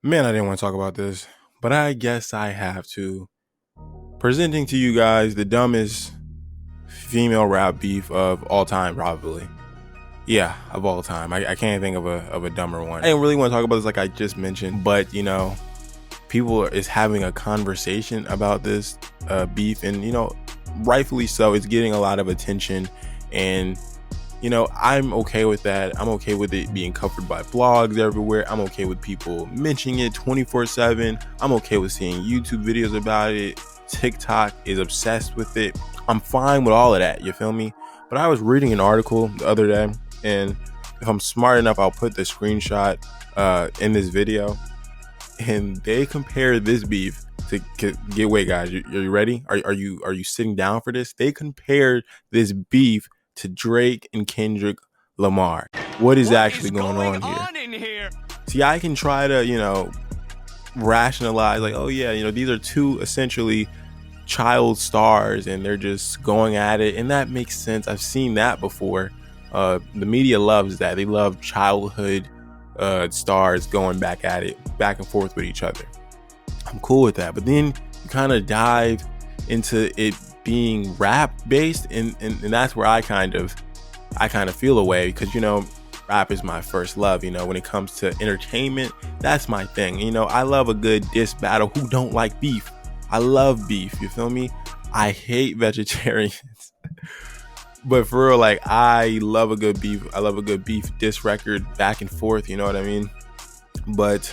Man, I didn't want to talk about this, but I guess I have to. Presenting to you guys the dumbest female rap beef of all time, probably. Yeah, of all time. I can't think of a dumber one. I didn't really want to talk about this like I just mentioned, but people is having a conversation about this beef, and rightfully so. It's getting a lot of attention, and I'm okay with that. I'm okay with it being covered by blogs everywhere. I'm okay with people mentioning it 24/7. I'm okay with seeing YouTube videos about it. TikTok is obsessed with it. I'm fine with all of that, you feel me? But I was reading an article the other day, and if I'm smart enough, I'll put the screenshot in this video. And they compare this beef to wait, guys, are you ready? Are you sitting down for this? They compared this beef to Drake and Kendrick Lamar. What is actually going on here? See, I can try to, rationalize like, oh yeah, these are two essentially child stars and they're just going at it. And that makes sense. I've seen that before. The media loves that. They love childhood stars going back at it, back and forth with each other. I'm cool with that. But then you kind of dive into it being rap based, and that's where I kind of feel away, because rap is my first love. When it comes to entertainment, that's my thing. I love a good diss battle. Who don't like beef? I love beef, you feel me? I hate vegetarians. But for real, like, I love a good beef. I love a good beef diss record back and forth, you know what I mean? But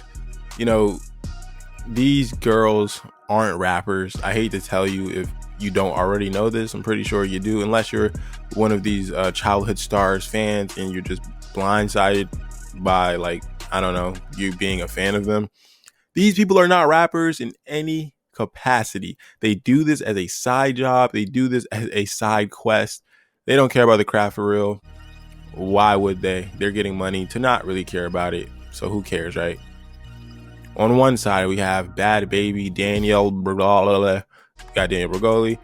these girls aren't rappers. I hate to tell you if you don't already know this. I'm pretty sure you do, unless you're one of these childhood stars fans and you're just blindsided by, like, I don't know, you being a fan of them. These people are not rappers in any capacity. They do this as a side job. They do this as a side quest. They don't care about the craft for real. Why would they? They're getting money to not really care about it. So who cares, right? On one side, we have Bad Baby, Danielle Bregoli. Got Danielle Bregoli.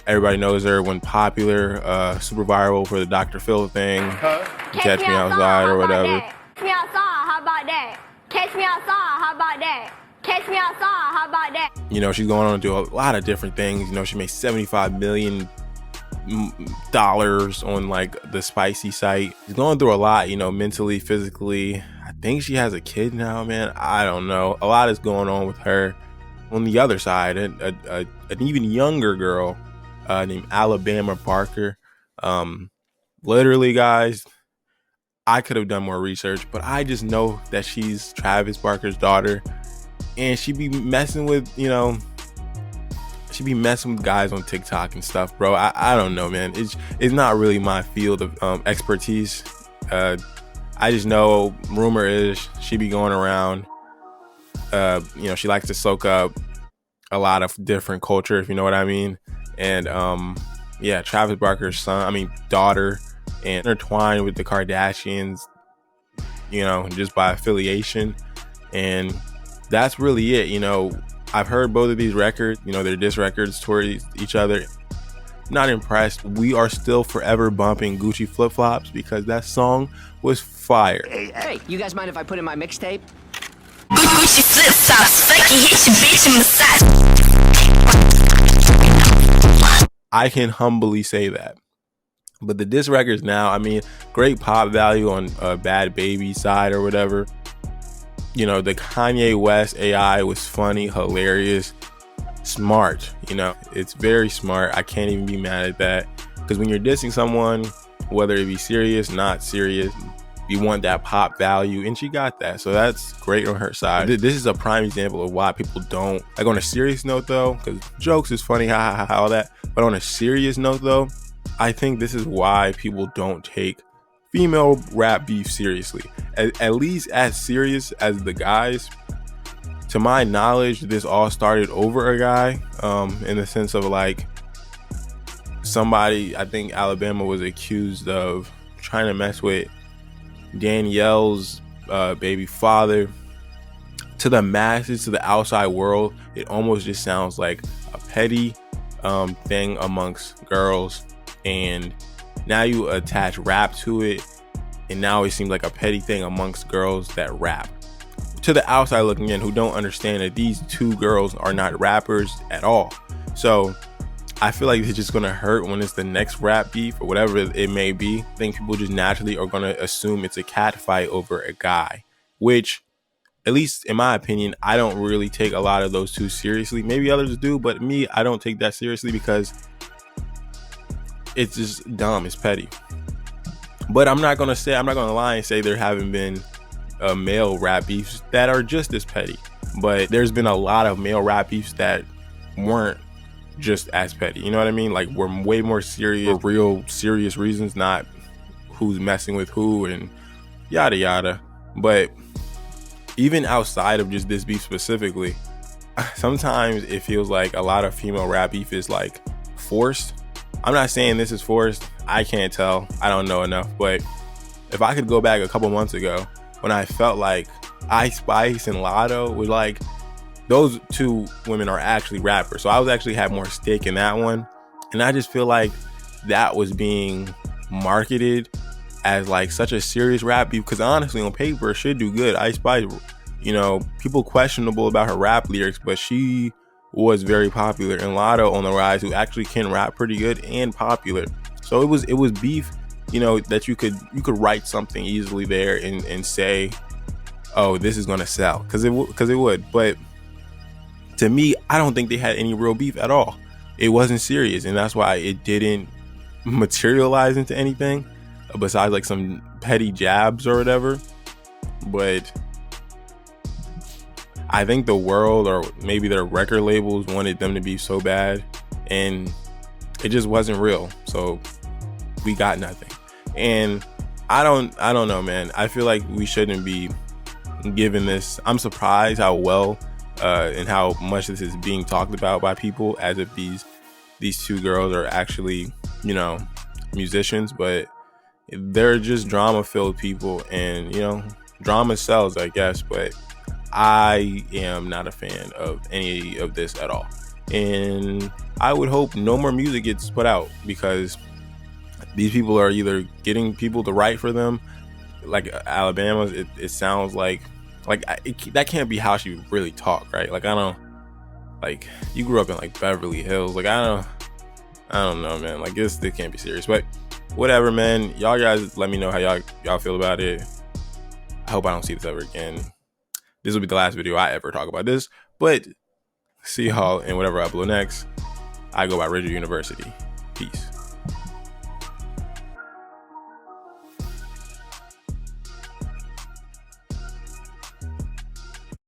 Everybody knows her, when popular, super viral for the Dr. Phil thing. Catch Me Outside or whatever. Catch me outside, how about that? Catch me outside, how about that? Catch me outside, how about that? She's going on to do a lot of different things. She made $75 million on like the Spicy site. She's going through a lot, mentally, physically. I think she has a kid now, man. I don't know. A lot is going on with her. On the other side, an even younger girl named Alabama Barker. Literally, guys, I could have done more research, but I just know that she's Travis Barker's daughter, and she be messing with, guys on TikTok and stuff, bro. I don't know, man. It's not really my field of expertise. I just know, rumor is she be going around. She likes to soak up a lot of different culture, if you know what I mean. And Travis Barker's daughter, and intertwined with the Kardashians, just by affiliation. And that's really it. I've heard both of these records, their diss records toward each other. Not impressed. We are still forever bumping Gucci Flip Flops because that song was fire. Hey, you guys mind if I put in my mixtape? Gucci flip flops, fucking hit your bitch in massage. I can humbly say that. But the diss records now, great pop value on Bad Baby side or whatever. The Kanye West AI was funny, hilarious, smart. It's very smart. I can't even be mad at that, because when you're dissing someone, whether it be serious, not serious, you want that pop value, and she got that. So that's great on her side. This is a prime example of why people don't, like, on a serious note though, because jokes is funny, all that, but on a serious note though, I think this is why people don't take female rap beef seriously, at least as serious as the guys. To my knowledge, this all started over a guy, in the sense of, like, somebody, I think Alabama was accused of trying to mess with Danielle's baby father. To the masses, to the outside world, it almost just sounds like a petty thing amongst girls, and now you attach rap to it, and now it seems like a petty thing amongst girls that rap. to the outside looking in who don't understand that these two girls are not rappers at all. So I feel like it's just gonna hurt when it's the next rap beef or whatever it may be. I think people just naturally are gonna assume it's a cat fight over a guy, which, at least in my opinion, I don't really take a lot of those two seriously. Maybe others do, but me, I don't take that seriously because it's just dumb. It's petty. But I'm not gonna lie and say there haven't been male rap beefs that are just as petty. But there's been a lot of male rap beefs that weren't just as petty. You know what I mean? Like, we're way more serious, for real serious reasons, not who's messing with who and yada yada. But even outside of just this beef specifically, sometimes it feels like a lot of female rap beef is like forced. I'm not saying this is forced. I can't tell. I don't know enough. But if I could go back a couple months ago when I felt like Ice Spice and Lotto was like, those two women are actually rappers. So I was actually had more stake in that one. And I just feel like that was being marketed as like such a serious rap beef, because honestly on paper it should do good. Ice Spice, you know, people questionable about her rap lyrics, but she was very popular. And Lotto on the rise, who actually can rap pretty good and popular. So it was beef, you know, that you could write something easily there and say, oh, this is gonna sell, because it would. But to me, I don't think they had any real beef at all. It wasn't serious, and that's why it didn't materialize into anything besides like some petty jabs or whatever. But I think the world, or maybe their record labels, wanted them to be so bad, and it just wasn't real. So we got nothing. And I don't know, man. I feel like we shouldn't be given this. I'm surprised how well and how much this is being talked about by people, as if these two girls are actually, you know, musicians. But they're just drama filled people, and you know, drama sells, I guess. But I am not a fan of any of this at all, and I would hope no more music gets put out, because these people are either getting people to write for them, like Alabama. It sounds like that can't be how she really talk, right? Like, I don't, like, you grew up in like Beverly Hills, like I don't know, man. Like, this can't be serious. But whatever, man. Y'all guys let me know how y'all feel about it. I hope I don't see this ever again. This will be the last video I ever talk about this, but see y'all in whatever I upload next. I go by RagerUniversity. Peace.